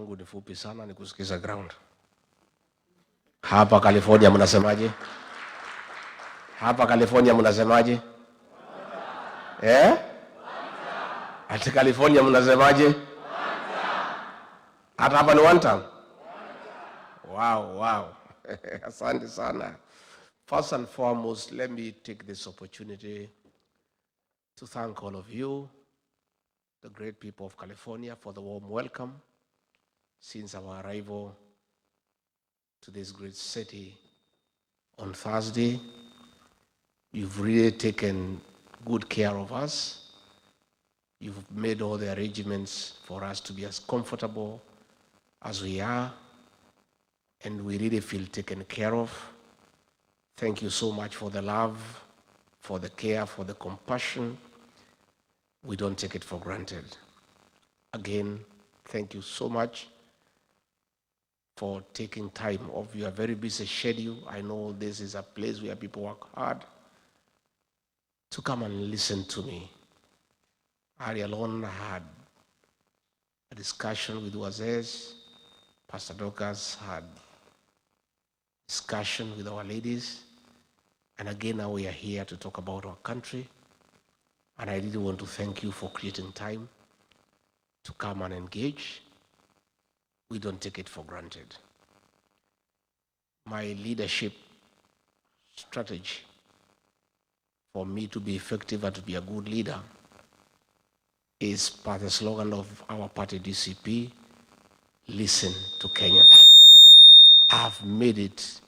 yangu ni fupi sana, ni kusikiza ground. Hapa California mnasemaje? Hapa California mnasemaje? Ati California mnasemaje? Hata hapa ni one time? Wow. Asante sana. First and foremost, let me take this opportunity to thank all of you, the great people of California, for the warm welcome since our arrival to this great city on Thursday. You've really taken good care of us. You've made all the arrangements for us to be as comfortable as we are, and we really feel taken care of. Thank you so much for the love, for the care, for the compassion. We don't take it for granted. Again, thank you so much for taking time off your very busy schedule. I know this is a place where people work hard to come and listen to me. I alone had a discussion with Wazes. Pastor Dorcas had discussion with our ladies. And again, now we are here to talk about our country. And I really want to thank you for creating time to come and engage. We don't take it for granted. My leadership strategy for me to be effective and to be a good leader is part of the slogan of our party DCP, listen to Kenya. I've made it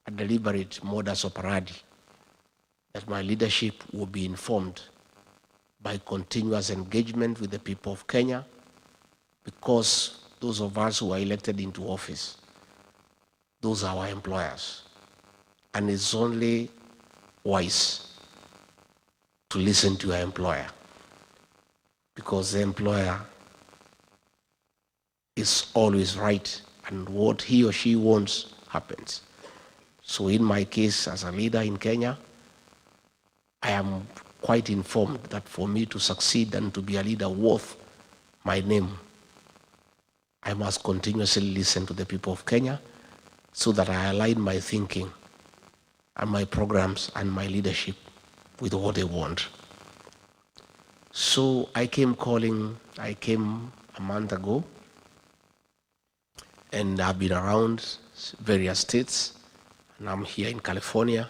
a deliberate modus operandi that my leadership will be informed by continuous engagement with the people of Kenya, because those of us who are elected into office, those are our employers. And it's only wise to listen to your employer, because the employer is always right, and what he or she wants happens. So in my case, as a leader in Kenya, I am quite informed that for me to succeed and to be a leader worth my name, I must continuously listen to the people of Kenya so that I align my thinking and my programs and my leadership with what they want. So I came a month ago, and I've been around various states, and I'm here in California.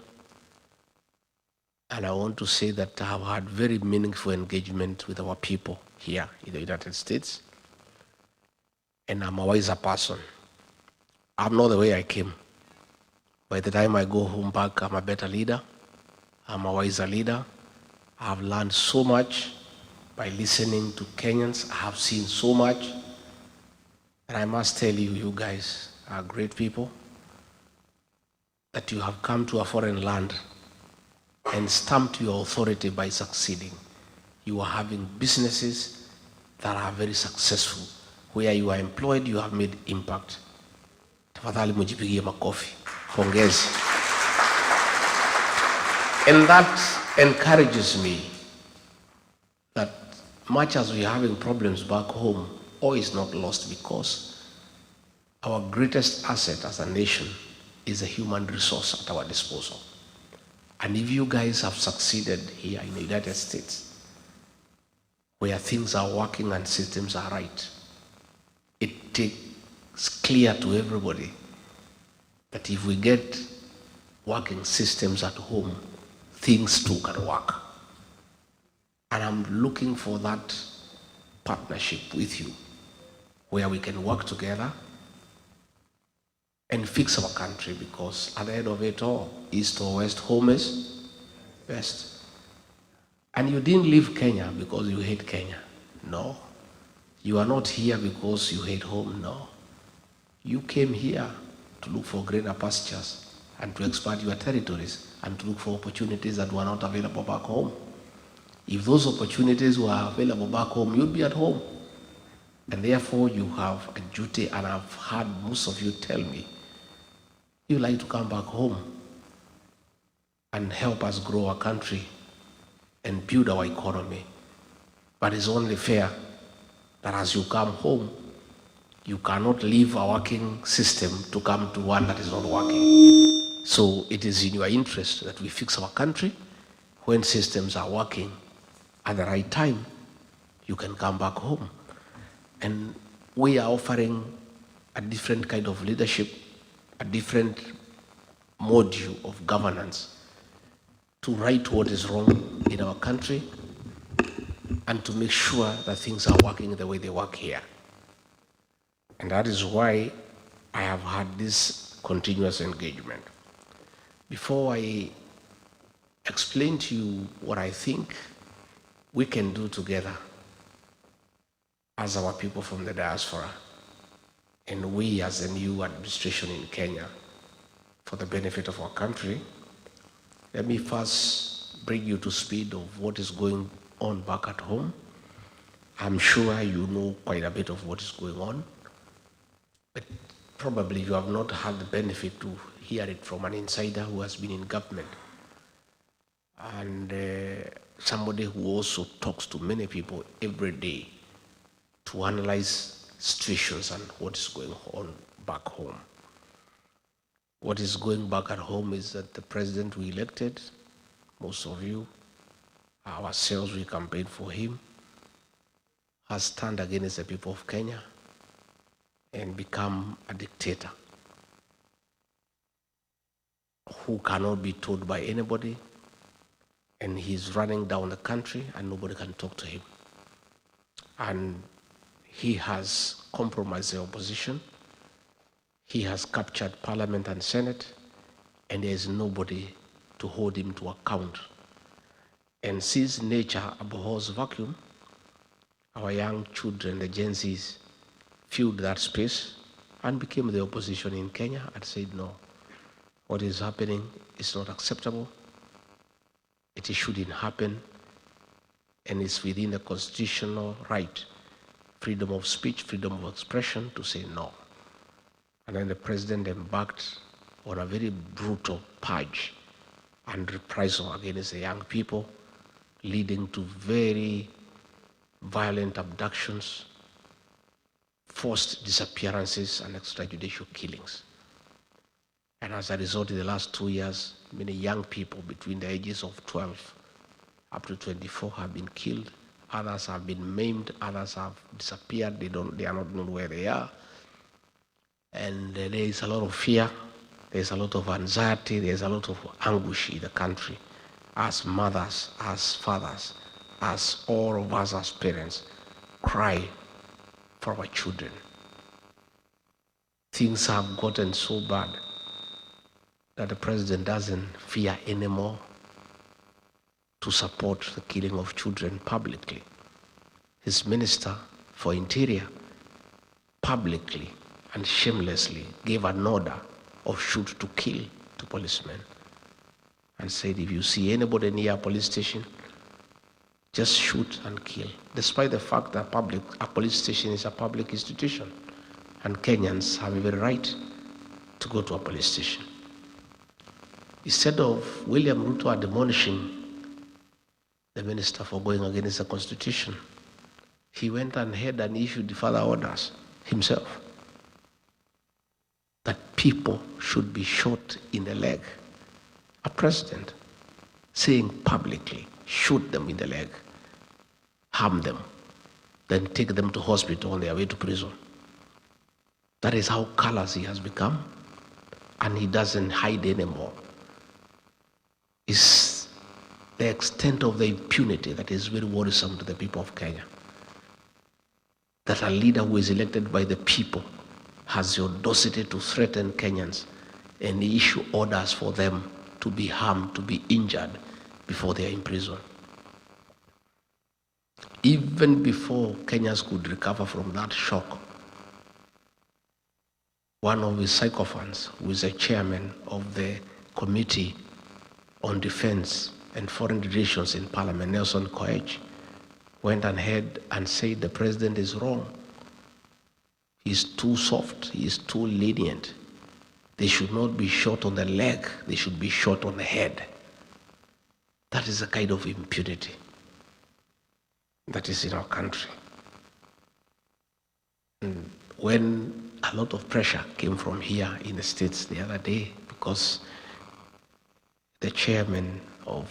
And I want to say that I have had very meaningful engagement with our people here in the United States. And I'm a wiser person. I'm not the way I came. By the time I go home back, I'm a better leader. I'm a wiser leader. I've learned so much by listening to Kenyans. I have seen so much. And I must tell you, you guys are great people, that you have come to a foreign land and stamped your authority by succeeding. You are having businesses that are very successful. Where you are employed, you have made impact. Tafadhali mujipigie makofi. Pongezi. And that encourages me that much as we are having problems back home, all is not lost, because our greatest asset as a nation is a human resource at our disposal. And if you guys have succeeded here in the United States, where things are working and systems are right, it takes clear to everybody that if we get working systems at home, things too can work. And I'm looking for that partnership with you, where we can work together and fix our country, because at the end of it all, east or west, home is best. And you didn't leave Kenya because you hate Kenya. No. You are not here because you hate home. No. You came here to look for greener pastures and to expand your territories and to look for opportunities that were not available back home. If those opportunities were available back home, you'd be at home. And therefore, you have a duty, and I've heard most of you tell me, you like to come back home and help us grow our country and build our economy. But it's only fair that as you come home, You cannot leave a working system to come to one that is not working. So it is in your interest that we fix our country. When systems are working at the right time, you can come back home. And we are offering a different kind of leadership, a different module of governance to right what is wrong in our country and to make sure that things are working the way they work here. And that is why I have had this continuous engagement. Before I explain to you what I think we can do together as our people from the diaspora and we as a new administration in Kenya for the benefit of our country, let me first bring you to speed of what is going on back at home. I'm sure you know quite a bit of what is going on, but probably you have not had the benefit to hear it from an insider who has been in government and somebody who also talks to many people every day to analyze situations and what is going on back home. What is going back at home is that the president we elected, most of you, ourselves, we campaigned for him, has turned against the people of Kenya and become a dictator who cannot be told by anybody, and he's running down the country and nobody can talk to him. And he has compromised the opposition. He has captured Parliament and Senate, and there is nobody to hold him to account. And since nature abhors vacuum, our young children, the Gen Zs, filled that space and became the opposition in Kenya and said, no, what is happening is not acceptable. It shouldn't happen, and it's within the constitutional right, freedom of speech, freedom of expression, to say no. And then the president embarked on a very brutal purge and reprisal against the young people, leading to very violent abductions, forced disappearances, and extrajudicial killings. And as a result, in the last 2 years, many young people between the ages of 12 up to 24 have been killed. Others have been maimed. Others have disappeared. They are not known where they are. And there is a lot of fear. There's a lot of anxiety. There's a lot of anguish in the country. As mothers, as fathers, as all of us as parents, cry for our children. Things have gotten so bad that the president doesn't fear anymore to support the killing of children publicly. His minister for Interior publicly and shamelessly gave an order of shoot to kill to policemen and said, if you see anybody near a police station, just shoot and kill, despite the fact that a police station is a public institution and Kenyans have every right to go to a police station. Instead of William Ruto admonishing the minister for going against the constitution, he went ahead and issued further orders himself that people should be shot in the leg. A president saying publicly, shoot them in the leg, harm them, then take them to hospital on their way to prison. That is how callous he has become, and he doesn't hide anymore. It's the extent of the impunity that is very worrisome to the people of Kenya. That a leader who is elected by the people has the audacity to threaten Kenyans and issue orders for them to be harmed, to be injured before they are in prison. Even before Kenyans could recover from that shock, one of his sycophants, who is a chairman of the Committee on Defense and Foreign Relations in Parliament, Nelson Koech, went ahead and said the president is wrong. He's too soft, he is too lenient. They should not be shot on the leg, they should be shot on the head. That is a kind of impunity that is in our country. And when a lot of pressure came from here in the States the other day, because the chairman of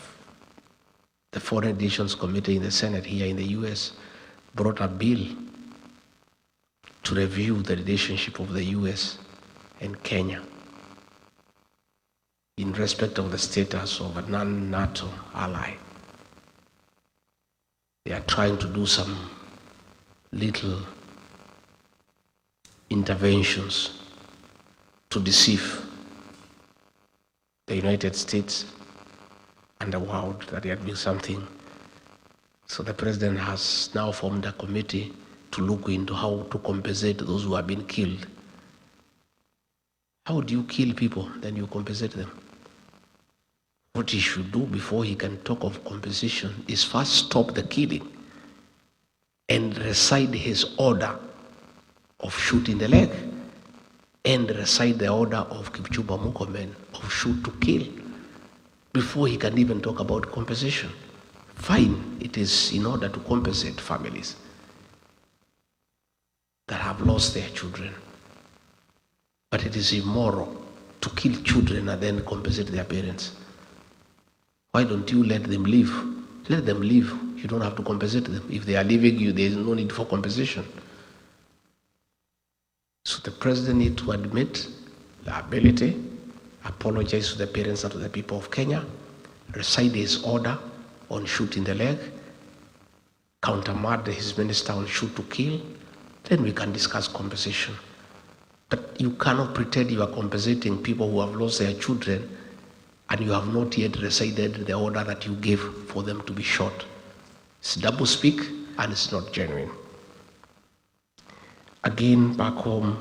the Foreign Relations Committee in the Senate here in the US brought a bill to review the relationship of the US and Kenya in respect of the status of a non-NATO ally. They are trying to do some little interventions to deceive the United States and the world that they are doing something. So the president has now formed a committee to look into how to compensate those who have been killed. How do you kill people, then you compensate them? What he should do before he can talk of compensation is first stop the killing and recite his order of shooting the leg and recite the order of Murkomen of shoot to kill before he can even talk about compensation. Fine, it is in order to compensate families that have lost their children. But it is immoral to kill children and then compensate their parents. Why don't you let them live? Let them live. You don't have to compensate them. If they are leaving you, there is no need for compensation. So the president needs to admit liability, apologize to the parents and to the people of Kenya, recite his order on shooting the leg, countermand his minister on shoot to kill, then we can discuss compensation. But you cannot pretend you are compensating people who have lost their children and you have not yet recited the order that you gave for them to be shot. It's double speak and it's not genuine. Again, back home,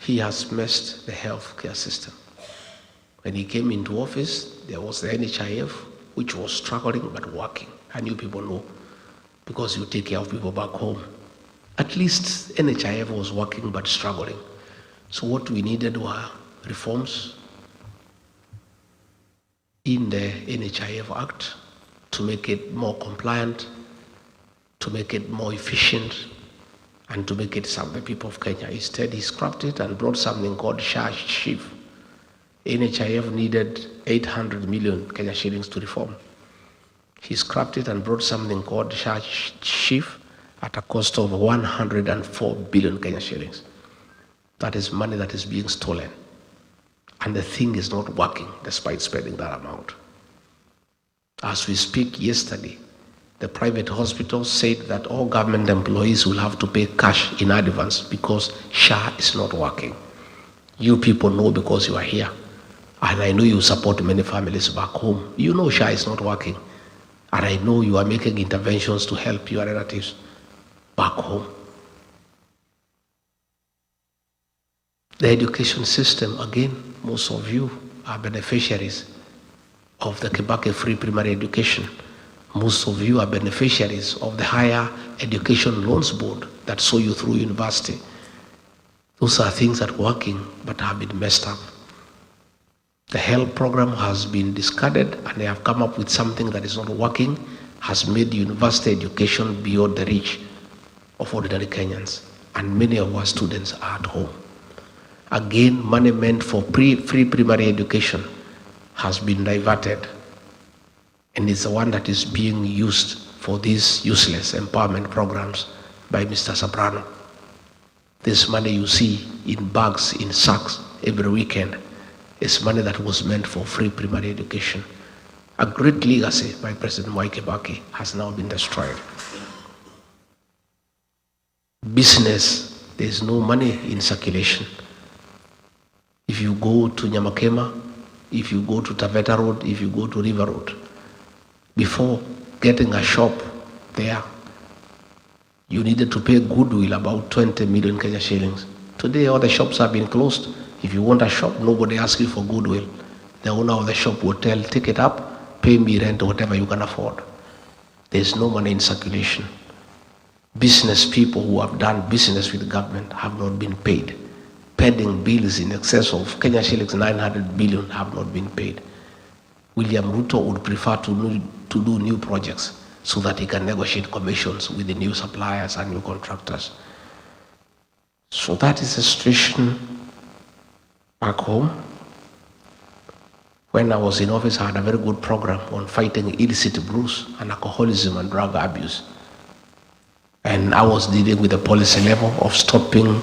he has messed the healthcare system. When he came into office, there was the NHIF, which was struggling but working. And you people know, because you take care of people back home. At least NHIF was working but struggling. So what we needed were reforms in the NHIF Act to make it more compliant, to make it more efficient, and to make it serve the people of Kenya. Instead, he scrapped it and brought something called SHIF. NHIF needed 800 million Kenya shillings to reform. He scrapped it and brought something called SHIF at a cost of 104 billion Kenya shillings. That is money that is being stolen. And the thing is not working despite spending that amount. As we speak yesterday, the private hospitals said that all government employees will have to pay cash in advance because SHA is not working. You people know because you are here. And I know you support many families back home. You know SHA is not working. And I know you are making interventions to help your relatives back home. The education system, again, most of you are beneficiaries of the Kibaki free primary education. Most of you are beneficiaries of the higher education loans board that saw you through university. Those are things that are working but have been messed up. The health program has been discarded and they have come up with something that is not working, has made university education beyond the reach of ordinary Kenyans. And many of our students are at home. Again, money meant for free primary education has been diverted and is the one that is being used for these useless empowerment programs by Mr. Soprano. This money you see in bags, in sacks every weekend is money that was meant for free primary education. A great legacy by President Mwai Kibaki has now been destroyed. Business, there is no money in circulation. If you go to Nyamakema, if you go to Taveta Road, if you go to River Road, before getting a shop there, you needed to pay goodwill about 20 million Kenya shillings. Today, all the shops have been closed. If you want a shop, nobody asks you for goodwill. The owner of the shop will tell, take it up, pay me rent or whatever you can afford. There's no money in circulation. Business people who have done business with the government have not been paid. Pending bills in excess of Kenya shillings 900 billion have not been paid. William Ruto would prefer to do new projects so that he can negotiate commissions with the new suppliers and new contractors. So that is the situation back home. When I was in office, I had a very good program on fighting illicit brews and alcoholism and drug abuse. And I was dealing with the policy level of stopping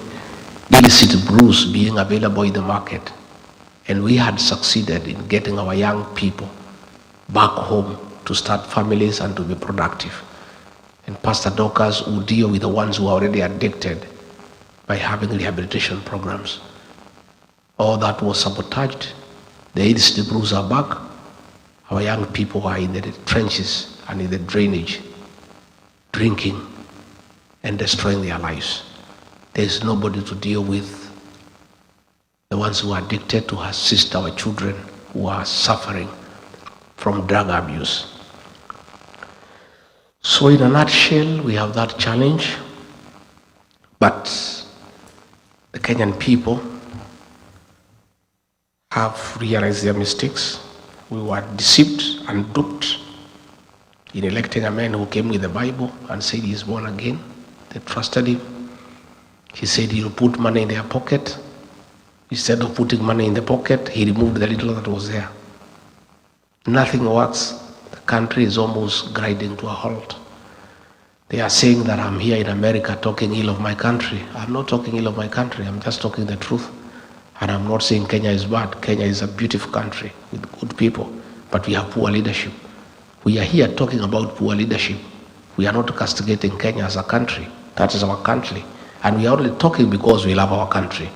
illicit brews being available in the market. And we had succeeded in getting our young people back home to start families and to be productive. And Pastor Dorcas would deal with the ones who are already addicted by having rehabilitation programs. All that was sabotaged. The illicit brews are back. Our young people are in the trenches and in the drainage, drinking and destroying their lives. There's nobody to deal with the ones who are addicted, to assist our children who are suffering from drug abuse. So in a nutshell, we have that challenge, but the Kenyan people have realized their mistakes. We were deceived and duped in electing a man who came with the Bible and said he is born again. They trusted him. He said he will put money in their pocket. Instead of putting money in the pocket, he removed the little that was there. Nothing works. The country is almost grinding to a halt. They are saying that I'm here in America talking ill of my country. I'm not talking ill of my country. I'm just talking the truth. And I'm not saying Kenya is bad. Kenya is a beautiful country with good people, but we have poor leadership. We are here talking about poor leadership. We are not castigating Kenya as a country. That is our country. And we are only talking because we love our country.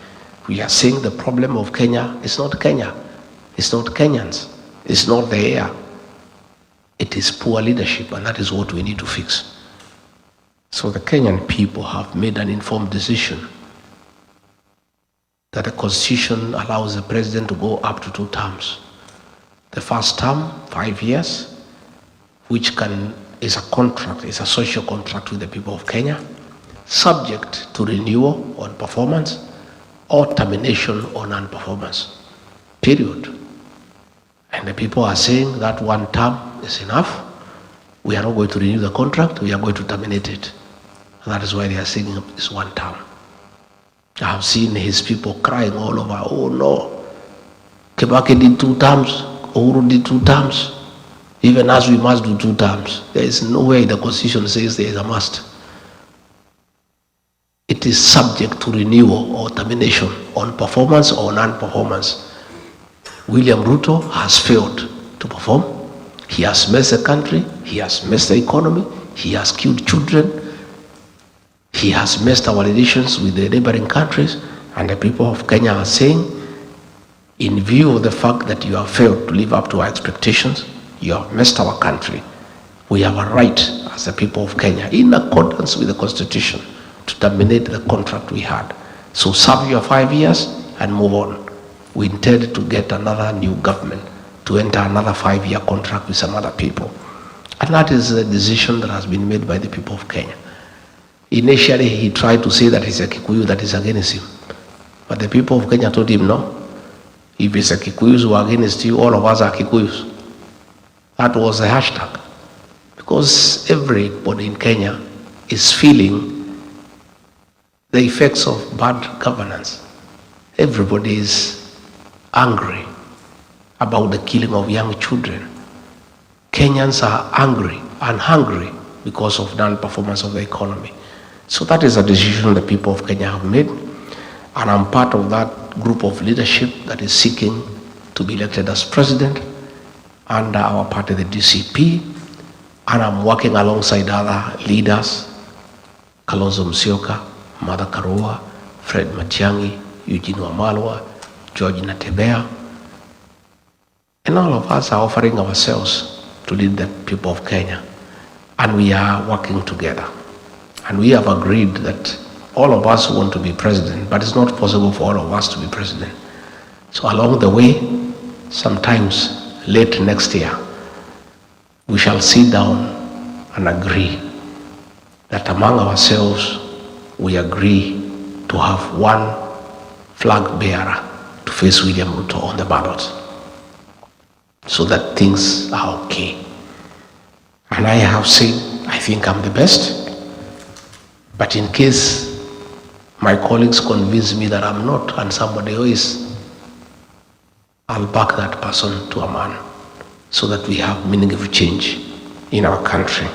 We are saying the problem of Kenya is not Kenya. It's not Kenyans. It's not the air. It is poor leadership, and that is what we need to fix. So the Kenyan people have made an informed decision that the Constitution allows the president to go up to 2 terms. The first term, 5 years, which is a contract, is a social contract with the people of Kenya, subject to renewal on performance or termination on non-performance, period. And the people are saying that 1 term is enough. We are not going to renew the contract, we are going to terminate it. And that is why they are saying it's 1 term. I have seen his people crying all over, oh no, Kibaki did 2 terms, Uhuru did 2 terms. Even as we must do 2 terms. There is no way the Constitution says there is a must. It is subject to renewal or termination on performance or non-performance. William Ruto has failed to perform. He has messed the country. He has messed the economy. He has killed children. He has messed our relations with the neighboring countries. And the people of Kenya are saying, in view of the fact that you have failed to live up to our expectations, you have messed our country, we have a right as the people of Kenya, in accordance with the Constitution, to terminate the contract we had. So serve your 5 years and move on. We intend to get another new government to enter another 5-year contract with some other people. And that is a decision that has been made by the people of Kenya. Initially, he tried to say that it's a Kikuyu that is against him. But the people of Kenya told him, no. If it's a Kikuyus who are against you, all of us are Kikuyus. That was the hashtag. Because everybody in Kenya is feeling the effects of bad governance. Everybody is angry about the killing of young children. Kenyans are angry and hungry because of non-performance of the economy. So that is a decision the people of Kenya have made. And I'm part of that group of leadership that is seeking to be elected as president under our party, the DCP. And I'm working alongside other leaders, Kalonzo Musyoka, Martha Karua, Fred Matiang'i, Eugene Wamalwa, George Natebea. And all of us are offering ourselves to lead the people of Kenya. And we are working together. And we have agreed that all of us want to be president, but it's not possible for all of us to be president. So along the way, sometimes late next year, we shall sit down and agree that among ourselves, we agree to have one flag bearer to face William Ruto on the ballot, so that things are okay. And I have said, I think I'm the best. But in case my colleagues convince me that I'm not and somebody else is, I'll back that person to a man so that we have meaningful change in our country.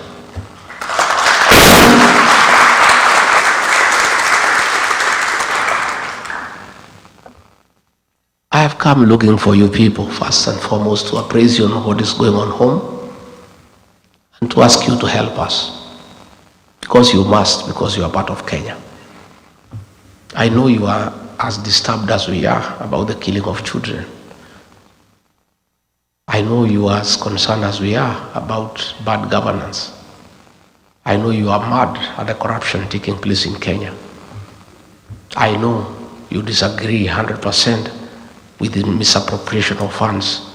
I have come looking for you people, first and foremost, to appraise you on what is going on home and to ask you to help us. Because you must, because you are part of Kenya. I know you are as disturbed as we are about the killing of children. I know you are as concerned as we are about bad governance. I know you are mad at the corruption taking place in Kenya. I know you disagree 100% with the misappropriation of funds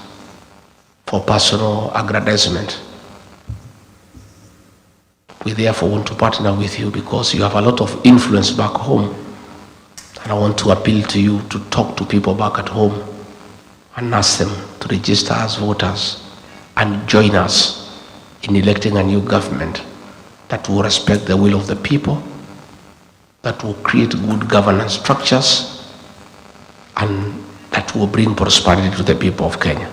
for personal aggrandizement. We therefore want to partner with you because you have a lot of influence back home. And I want to appeal to you to talk to people back at home and ask them to register as voters and join us in electing a new government that will respect the will of the people, that will create good governance structures, and that will bring prosperity to the people of Kenya.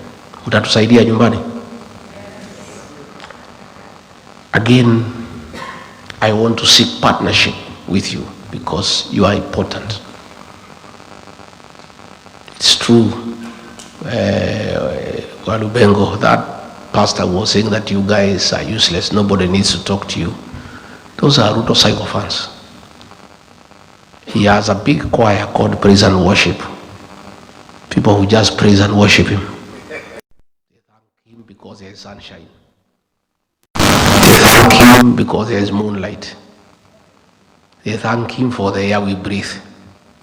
Utatusaidia nyumbani? Again, I want to seek partnership with you because you are important. It's true, Walubengo, that pastor was saying that you guys are useless, nobody needs to talk to you. Those are Ruto psychophants. He has a big choir called Praise and Worship. People who just praise and worship him. They thank him because there is sunshine. They thank him because there is moonlight. They thank him for the air we breathe.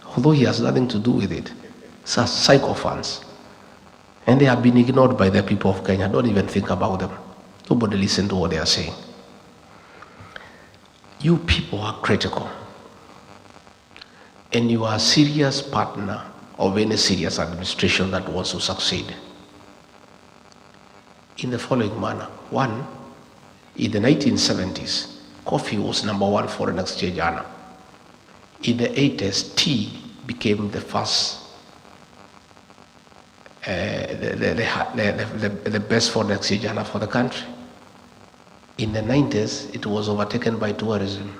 Although he has nothing to do with it. It's a psychophants. And they have been ignored by the people of Kenya. Don't even think about them. Nobody listen to what they are saying. You people are critical. And you are a serious partner of any serious administration that wants to succeed. In the following manner. One, in the 1970s, coffee was #1 foreign exchange earner. In the 80s, tea became the first, the best foreign exchange earner for the country. In the 90s, it was overtaken by tourism.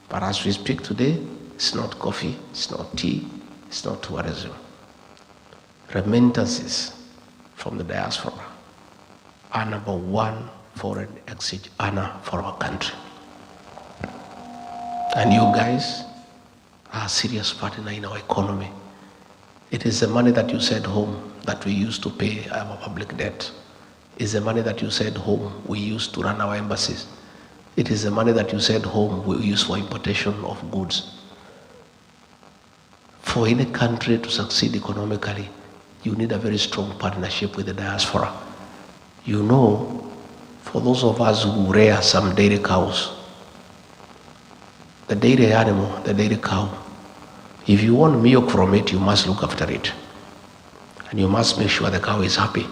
But as we speak today, it's not coffee, it's not tea, it's not tourism. Remittances from the diaspora are #1 foreign exchange earner for our country. And you guys are a serious partner in our economy. It is the money that you send home that we use to pay our public debt. It's the money that you send home we use to run our embassies. It is the money that you send home we use for importation of goods. For any country to succeed economically, you need a very strong partnership with the diaspora. You know, for those of us who rear some dairy cows, the dairy animal, the dairy cow, if you want milk from it, you must look after it. And you must make sure the cow is happy.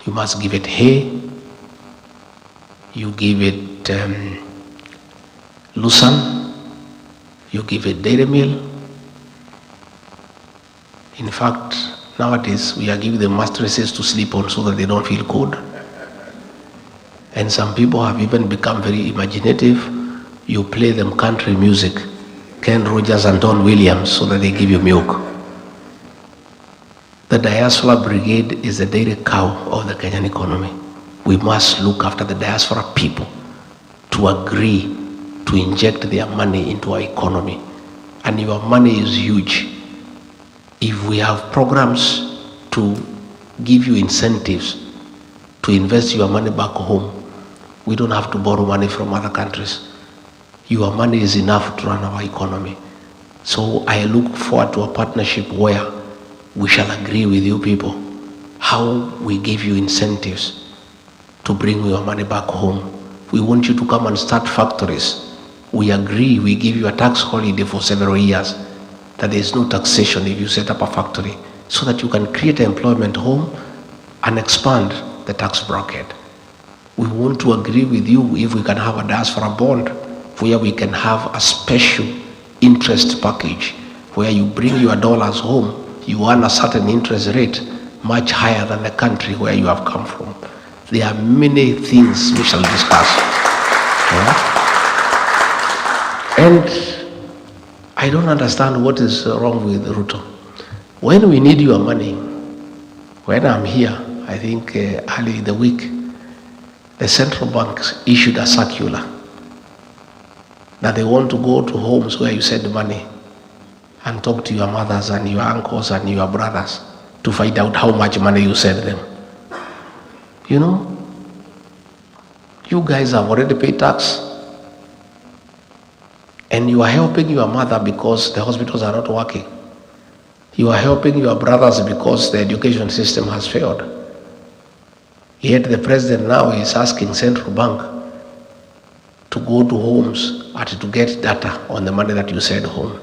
You must give it hay, you give it lucerne, you give it dairy meal. In fact, nowadays we are giving them mattresses to sleep on so that they don't feel cold. And some people have even become very imaginative. You play them country music, Ken Rogers and Don Williams, so that they give you milk. The diaspora brigade is the dairy cow of the Kenyan economy. We must look after the diaspora people to agree to inject their money into our economy. And your money is huge. If we have programs to give you incentives to invest your money back home, we don't have to borrow money from other countries. Your money is enough to run our economy. So I look forward to a partnership where we shall agree with you people how we give you incentives to bring your money back home. We want you to come and start factories. We agree, we give you a tax holiday for several years, that there is no taxation if you set up a factory, so that you can create employment home and expand the tax bracket. We want to agree with you if we can have a diaspora bond where we can have a special interest package where you bring your dollars home, you earn a certain interest rate much higher than the country where you have come from. There are many things we shall discuss. Yeah? And I don't understand what is wrong with Ruto. When we need your money, when I'm here, I think early in the week, the central bank issued a circular that they want to go to homes where you send money and talk to your mothers and your uncles and your brothers to find out how much money you send them. You know, you guys have already paid tax and you are helping your mother because the hospitals are not working. You are helping your brothers because the education system has failed. Yet the president now is asking central bank to go to homes and to get data on the money that you send home.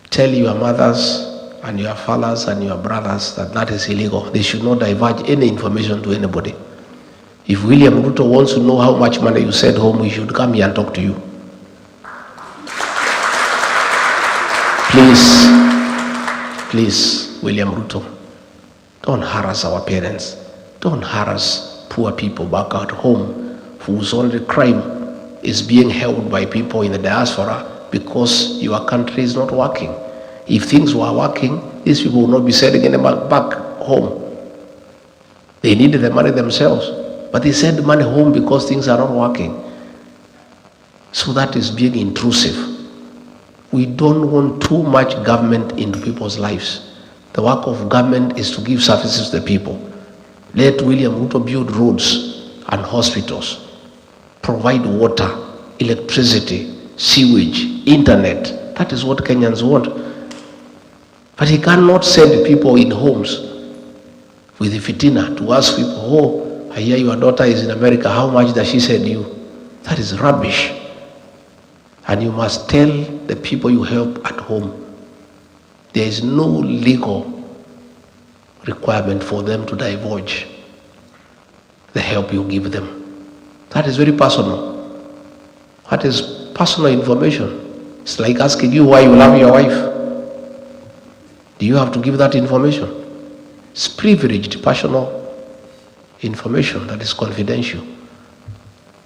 Tell your mothers and your fathers and your brothers that that is illegal. They should not divulge any information to anybody. If William Ruto wants to know how much money you send home, he should come here and talk to you. Please, William Ruto, don't harass our parents. Don't harass poor people back at home whose only crime is being held by people in the diaspora because your country is not working. If things were working, these people would not be sending any back home. They needed the money themselves, but they send money home because things are not working. So that is being intrusive. We don't want too much government into people's lives. The work of government is to give services to the people. Let William Ruto build roads and hospitals, provide water, electricity, sewage, internet. That is what Kenyans want. But he cannot send people in homes with the fitina to ask people, oh, I hear your daughter is in America, how much does she send you? That is rubbish. And you must tell the people you help at home, there is no legal requirement for them to divulge the help you give them. That is very personal. That is personal information. It's like asking you why you love your wife. Do you have to give that information? It's privileged personal information that is confidential.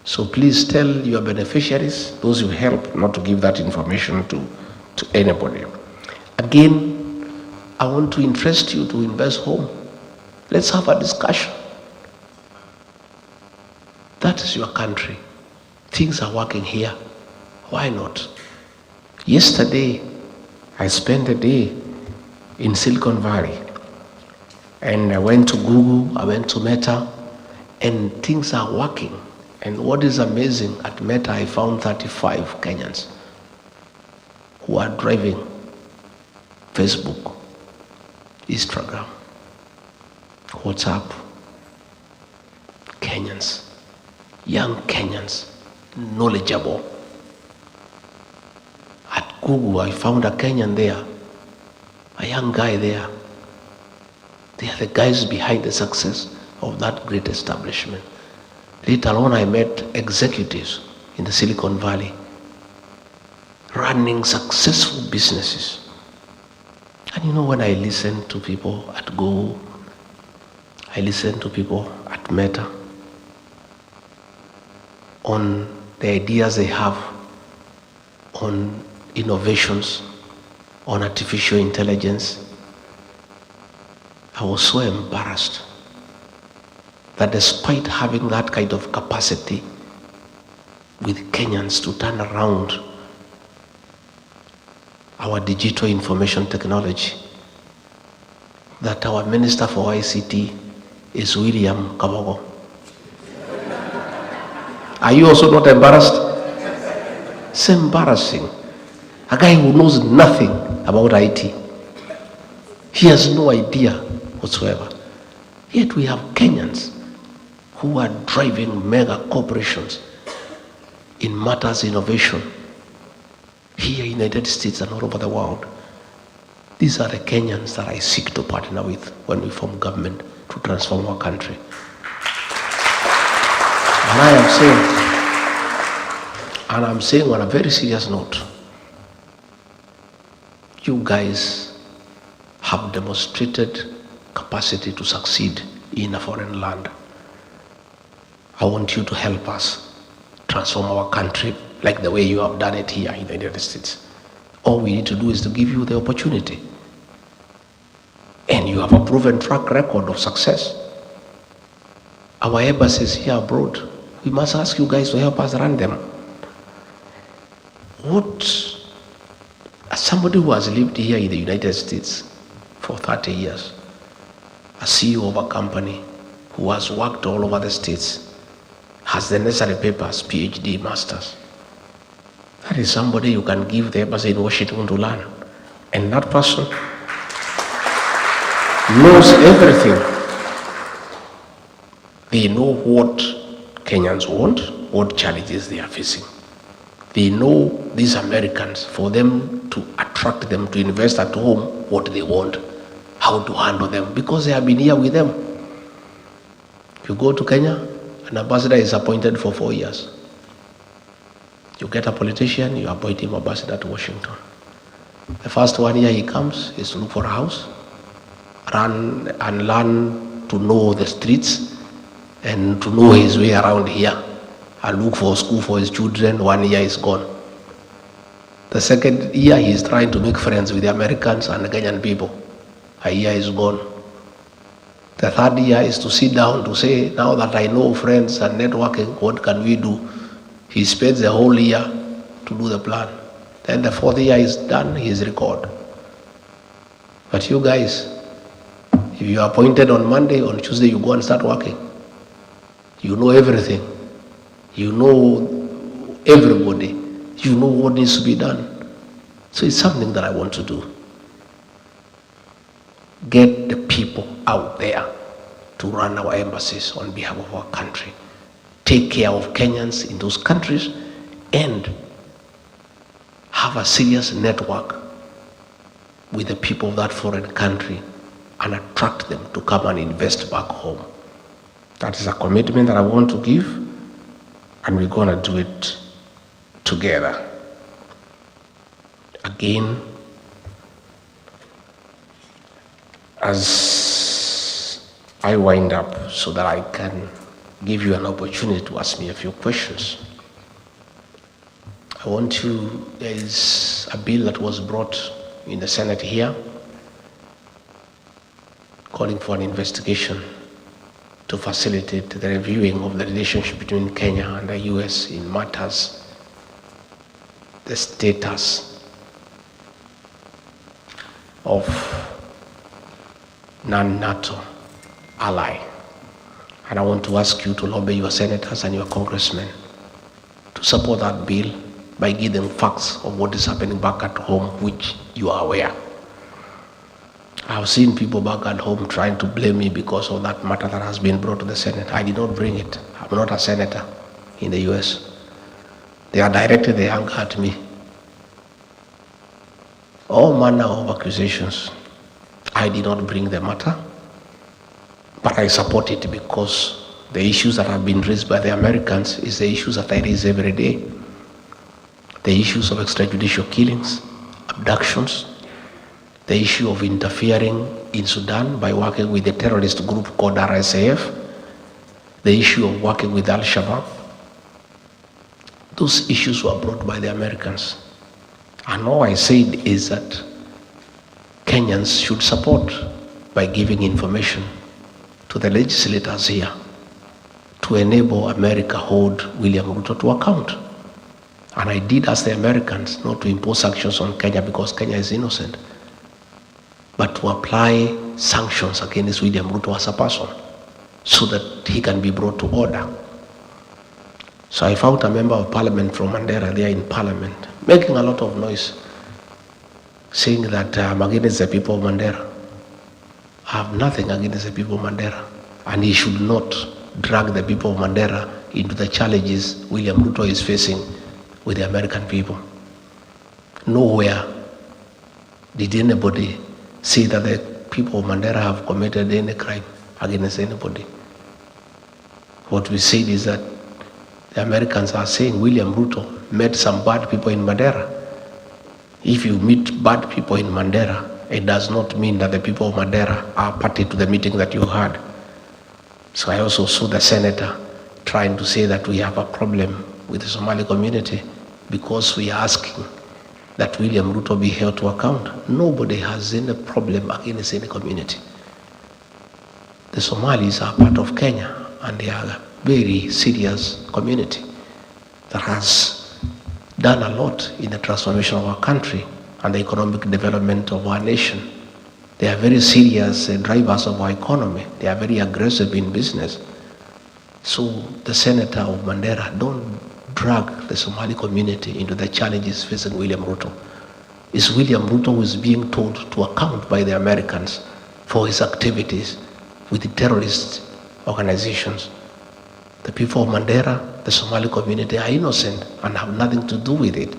So please tell your beneficiaries, those you help, not to give that information to anybody. Again, I want to interest you to invest home. Let's have a discussion. That is your country. Things are working here. Why not? Yesterday, I spent a day in Silicon Valley. And I went to Google, I went to Meta, and things are working. And what is amazing, at Meta I found 35 Kenyans who are driving Facebook, Instagram, WhatsApp. Kenyans, young Kenyans, knowledgeable. At Google I found a Kenyan there, a young guy there. They are the guys behind the success of that great establishment. Later on I met executives in the Silicon Valley running successful businesses. And you know, when I listen to people at Google, I listen to people at Meta on the ideas they have on innovations, on artificial intelligence, I was so embarrassed that despite having that kind of capacity with Kenyans to turn around our digital information technology, that our Minister for ICT is William Kabogo. Are you also not embarrassed? It's embarrassing. A guy who knows nothing about IT. He has no idea whatsoever. Yet we have Kenyans who are driving mega corporations in matters innovation here in the United States and all over the world. These are the Kenyans that I seek to partner with when we form government to transform our country. I'm saying on a very serious note, you guys have demonstrated capacity to succeed in a foreign land. I want you to help us transform our country like the way you have done it here in the United States. All we need to do is to give you the opportunity. And you have a proven track record of success. Our embassies here abroad, we must ask you guys to help us run them. As somebody who has lived here in the United States for 30 years, a CEO of a company who has worked all over the states, has the necessary papers, PhD, masters. That is somebody you can give the embassy in Washington to learn. And that person knows everything. They know what Kenyans want, what challenges they are facing. They know these Americans, for them to attract them to invest at home, what they want, how to handle them, because they have been here with them. If you go to Kenya, an ambassador is appointed for 4 years. You get a politician, you appoint him ambassador to Washington. The first 1 year he comes is to look for a house, run and learn to know the streets and to know his way around here, and look for a school for his children. 1 year is gone. The second year he is trying to make friends with the Americans and the Kenyan people. A year is gone. The third year is to sit down to say, now that I know friends and networking, what can we do? He spends the whole year to do the plan. Then the fourth year is done, his record. But you guys, if you are appointed on Monday, on Tuesday you go and start working. You know everything. You know everybody. You know what needs to be done. So it's something that I want to do. Get the people out there to run our embassies on behalf of our country. Take care of Kenyans in those countries and have a serious network with the people of that foreign country and attract them to come and invest back home. That is a commitment that I want to give, and we're going to do it together. Again, as I wind up so that I can give you an opportunity to ask me a few questions, there is a bill that was brought in the Senate here calling for an investigation to facilitate the reviewing of the relationship between Kenya and the US in matters, the status of non-NATO ally. And I want to ask you to lobby your senators and your congressmen to support that bill by giving them facts of what is happening back at home, which you are aware. I've seen people back at home trying to blame me because of that matter that has been brought to the Senate. I did not bring it. I'm not a senator in the US. They are directed their anger at me. All manner of accusations. I did not bring the matter, but I support it because the issues that have been raised by the Americans is the issues that I raise every day. The issues of extrajudicial killings, abductions, the issue of interfering in Sudan by working with a terrorist group called RSAF, the issue of working with Al-Shabaab. Those issues were brought by the Americans. And all I said is that Kenyans should support by giving information to the legislators here to enable America hold William Ruto to account. And I did ask the Americans not to impose sanctions on Kenya because Kenya is innocent, but to apply sanctions against William Ruto as a person so that he can be brought to order. So I found a member of parliament from Mandera there in parliament, making a lot of noise, saying that I'm against the people of Mandera. I have nothing against the people of Mandera, and he should not drag the people of Mandera into the challenges William Ruto is facing with the American people. Nowhere did anybody say that the people of Mandera have committed any crime against anybody. What we said is that The Americans are saying William Ruto met some bad people in Mandera. If you meet bad people in Mandera, it does not mean that the people of Mandera are party to the meeting that you had. So I also saw the senator trying to say that we have a problem with the Somali community because we are asking that William Ruto be held to account. Nobody has any problem against any community. The Somalis are part of Kenya and they are a very serious community that has done a lot in the transformation of our country and the economic development of our nation. They are very serious drivers of our economy. They are very aggressive in business. So the senator of Mandera, don't drag the Somali community into the challenges facing William Ruto. It's William Ruto who is being told to account by the Americans for his activities with the terrorist organizations. The people of Mandera, the Somali community are innocent and have nothing to do with it.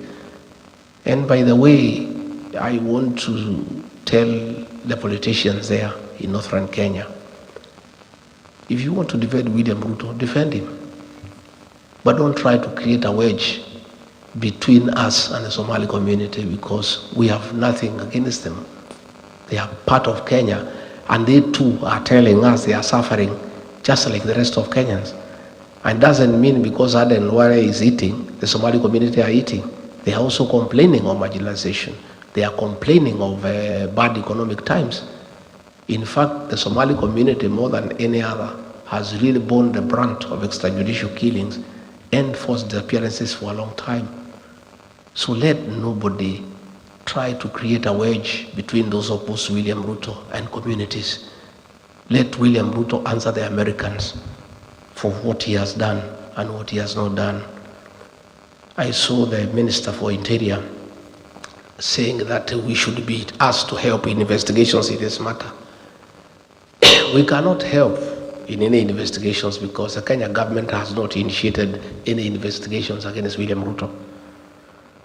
And by the way, I want to tell the politicians there in northern Kenya, if you want to defend William Ruto, defend him. But don't try to create a wedge between us and the Somali community because we have nothing against them. They are part of Kenya and they too are telling us they are suffering just like the rest of Kenyans. And doesn't mean because Aden Ware is eating, the Somali community are eating. They are also complaining of marginalization. They are complaining of bad economic times. In fact, the Somali community, more than any other, has really borne the brunt of extrajudicial killings and forced disappearances for a long time. So let nobody try to create a wedge between those opposed to William Ruto and communities. Let William Ruto answer the Americans for what he has done and what he has not done. I saw the Minister for Interior saying that we should be asked to help in investigations in this matter. We cannot help in any investigations because the Kenya government has not initiated any investigations against William Ruto.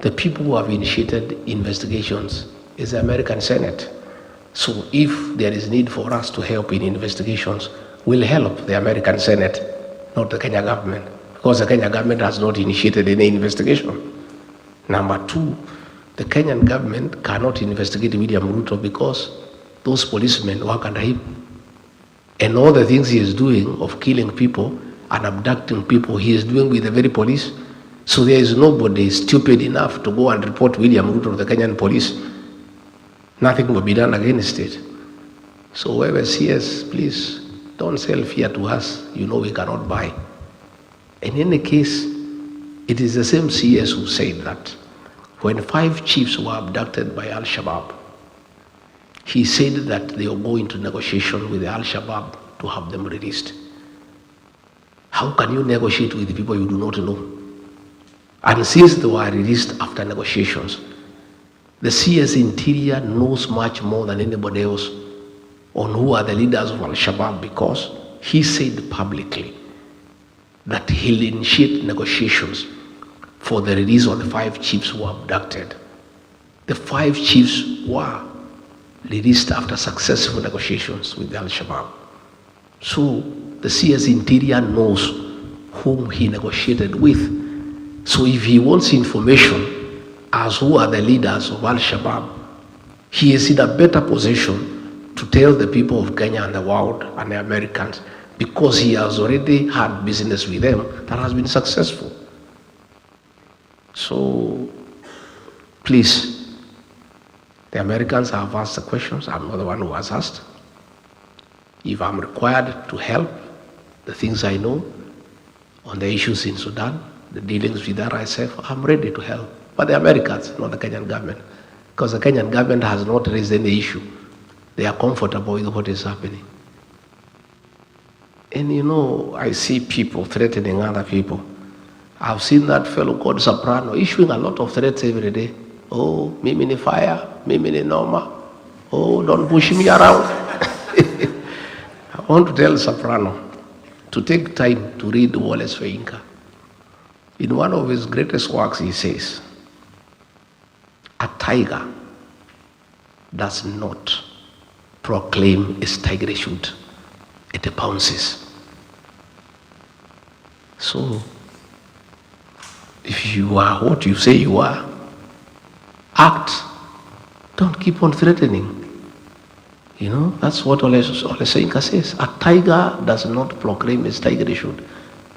The people who have initiated investigations is the American Senate. So if there is need for us to help in investigations, we'll help the American Senate, not the Kenya government, because the Kenya government has not initiated any investigation. Number two, the Kenyan government cannot investigate William Ruto because those policemen work under him. And all the things he is doing of killing people and abducting people, he is doing with the very police. So there is nobody stupid enough to go and report William Ruto to the Kenyan police. Nothing will be done against it. So whoever sees, please don't sell fear to us. You know we cannot buy. In any case, it is the same CS who said that when 5 chiefs were abducted by Al-Shabaab, he said that they will go into negotiation with the Al-Shabaab to have them released. How can you negotiate with people you do not know? And since they were released after negotiations, the CS Interior knows much more than anybody else on who are the leaders of Al-Shabaab because he said publicly that he'll initiate negotiations for the release of the 5 chiefs who were abducted. The 5 chiefs were released after successful negotiations with the Al-Shabaab. So the CS Interior knows whom he negotiated with. So if he wants information as who are the leaders of Al-Shabaab, he is in a better position to tell the people of Kenya and the world and the Americans because he has already had business with them that has been successful. So please, the Americans have asked the questions. I'm not the one who has asked. If I'm required to help, the things I know on the issues in Sudan, the dealings with RSF, I'm ready to help. But the Americans, not the Kenyan government, because the Kenyan government has not raised any issue. They are comfortable with what is happening. And you know, I see people threatening other people. I've seen that fellow called Soprano issuing a lot of threats every day. Oh, mimi ni fire, mimi ni noma. Oh, don't push me around. I want to tell Soprano to take time to read Wallace Feinka. In one of his greatest works, he says, a tiger does not proclaim its If you are what you say you are, act. Don't keep on threatening. You know, that's what Ole Soyinka says. A tiger does not proclaim its tigerhood.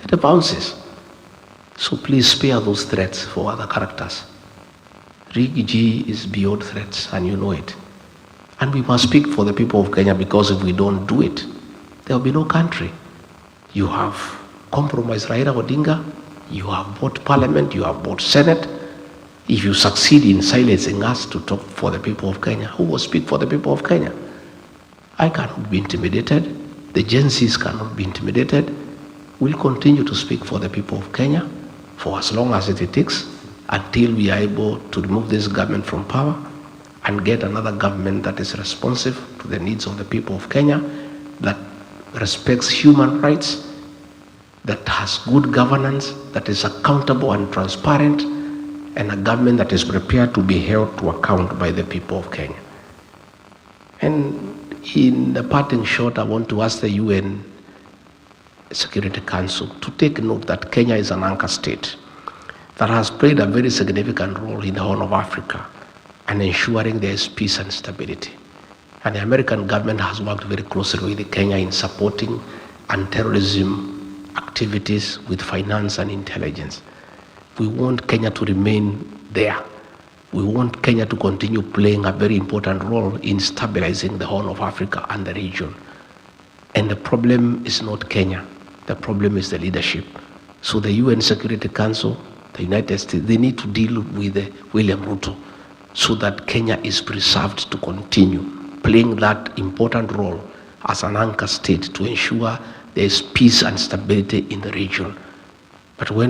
It bounces. So please spare those threats for other characters. Rig G is beyond threats, and you know it. And we must speak for the people of Kenya, because if we don't do it, there will be no country. You have compromised Raila Odinga, you have bought parliament, you have bought Senate. If you succeed in silencing us to talk for the people of Kenya, who will speak for the people of Kenya? I cannot be intimidated. The Gen Zs cannot be intimidated. We'll continue to speak for the people of Kenya for as long as it takes, until we are able to remove this government from power and get another government that is responsive to the needs of the people of Kenya, that respects human rights, that has good governance, that is accountable and transparent, and a government that is prepared to be held to account by the people of Kenya. And in the parting shot, I want to ask the UN Security Council to take note that Kenya is an anchor state that has played a very significant role in the Horn of Africa and ensuring there is peace and stability. And the American government has worked very closely with Kenya in supporting anti-terrorism activities with finance and intelligence. We want Kenya to remain there. We want Kenya to continue playing a very important role in stabilizing the Horn of Africa and the region. And the problem is not Kenya. The problem is the leadership. So the UN Security Council, the United States, they need to deal with William Ruto so that Kenya is preserved to continue playing that important role as an anchor state to ensure there is peace and stability in the region. But when we